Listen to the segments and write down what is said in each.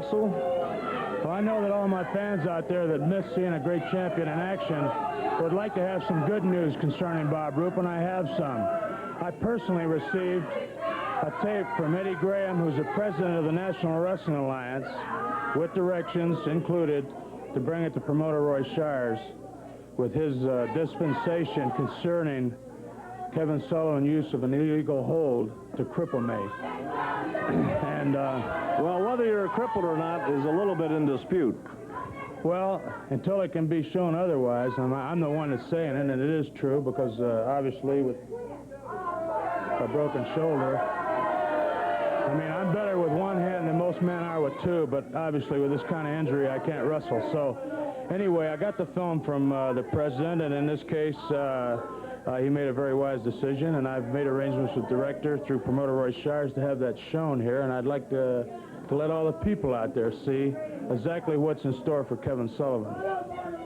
Russell? Well, I know that all my fans out there that miss seeing a great champion in action would like to have some good news concerning Bob Roop, and I have some. I personally received a tape from Eddie Graham, who's the president of the National Wrestling Alliance, with directions included to bring it to promoter Roy Shires with his dispensation concerning Kevin Sullivan's use of an illegal hold to cripple me. And, well, whether you're crippled or not is a little bit in dispute. Well, until it can be shown otherwise, I'm the one that's saying it, and it is true, because obviously with a broken shoulder, I mean, I'm better with one hand than most men are with two, but obviously with this kind of injury, I can't wrestle. So anyway, I got the film from the president, and in this case, he made a very wise decision, and I've made arrangements with director through promoter Roy Shires to have that shown here, and I'd like to let all the people out there see exactly what's in store for Kevin Sullivan.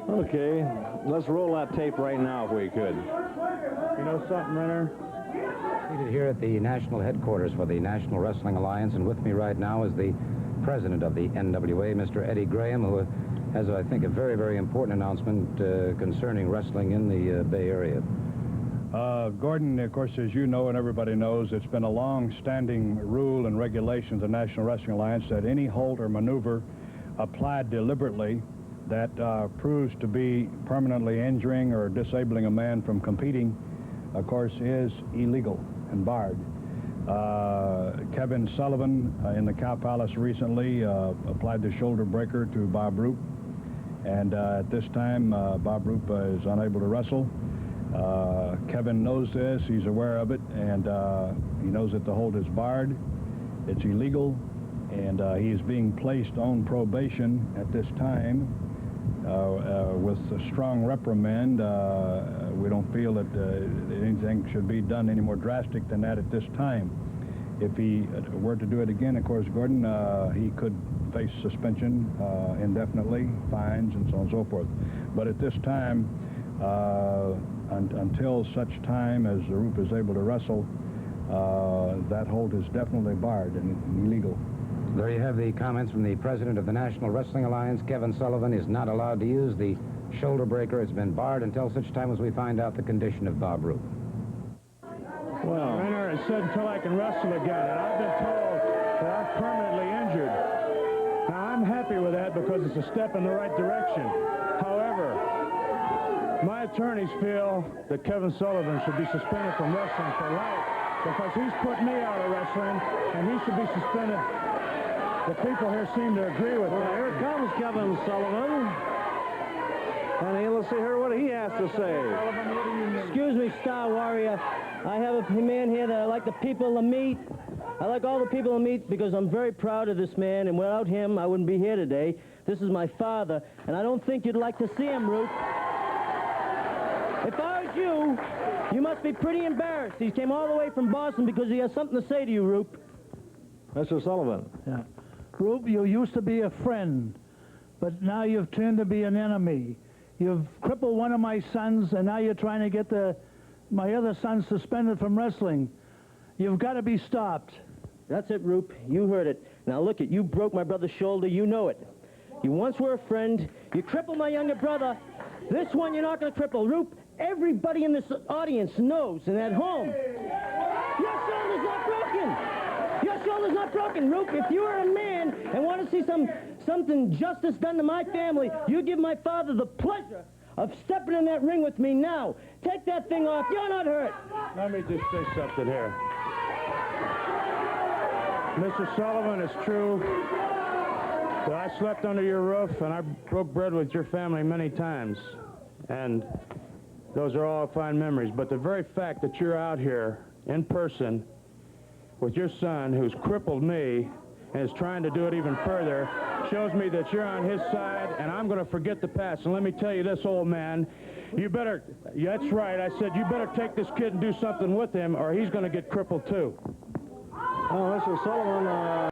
Okay, let's roll that tape right now if we could. You know something, Renner? Seated here at the national headquarters for the National Wrestling Alliance, and with me right now is the president of the NWA, Mr. Eddie Graham, who has, I think, a very, very important announcement concerning wrestling in the Bay Area. Gordon, of course, as you know and everybody knows, it's been a long-standing rule and regulation of the National Wrestling Alliance that any hold or maneuver applied deliberately that proves to be permanently injuring or disabling a man from competing, of course, is illegal and barred. Kevin Sullivan in the Cow Palace recently applied the shoulder breaker to Bob Roop, and at this time Bob Roop is unable to wrestle. Kevin knows this, he's aware of it, and he knows that the hold is barred, it's illegal, and he is being placed on probation at this time with a strong reprimand. We don't feel that anything should be done any more drastic than that at this time. If he were to do it again, of course, Gordon, he could face suspension indefinitely, fines, and so on and so forth. But at this time, until such time as Roop is able to wrestle, that hold is definitely barred and illegal. There you have the comments from the president of the National Wrestling Alliance. Kevin Sullivan is not allowed to use the shoulder breaker. It's been barred until such time as we find out the condition of Bob Roop. Well, Renner has said until I can wrestle again, and I've been told that I'm permanently injured. Now, I'm happy with that because it's a step in the right direction. However, my attorneys feel that Kevin Sullivan should be suspended from wrestling for life because he's put me out of wrestling, and he should be suspended. The people here seem to agree with that. Here comes Kevin Sullivan. And let's hear what he has to say. Excuse me, Star Warrior. I have a man here that I like the people to meet. I like all the people to meet because I'm very proud of this man, and without him, I wouldn't be here today. This is my father, and I don't think you'd like to see him, Roop. If I was you, you must be pretty embarrassed. He came all the way from Boston because he has something to say to you, Roop. Mr. Sullivan. Yeah. Roop, you used to be a friend, but now you've turned to be an enemy. You've crippled one of my sons, and now you're trying to get my other son suspended from wrestling. You've got to be stopped. That's it, Roop. You heard it. Now look it, you broke my brother's shoulder, you know it. You once were a friend, you crippled my younger brother. This one you're not going to cripple. Roop, everybody in this audience knows, and at home, your shoulder's not broken. Your shoulder's not broken, Roop. If you are a man and want to see something justice done to my family, you give my father the pleasure of stepping in that ring with me now. Take that thing off. You're not hurt. Let me just say something here. Mr. Sullivan, it's true that I slept under your roof and I broke bread with your family many times. And those are all fine memories. But the very fact that you're out here in person with your son who's crippled me and is trying to do it even further shows me that you're on his side, and I'm going to forget the past. And let me tell you this, old man, you better, that's right, I said you better take this kid and do something with him or he's going to get crippled too. Oh, Mr. Sullivan,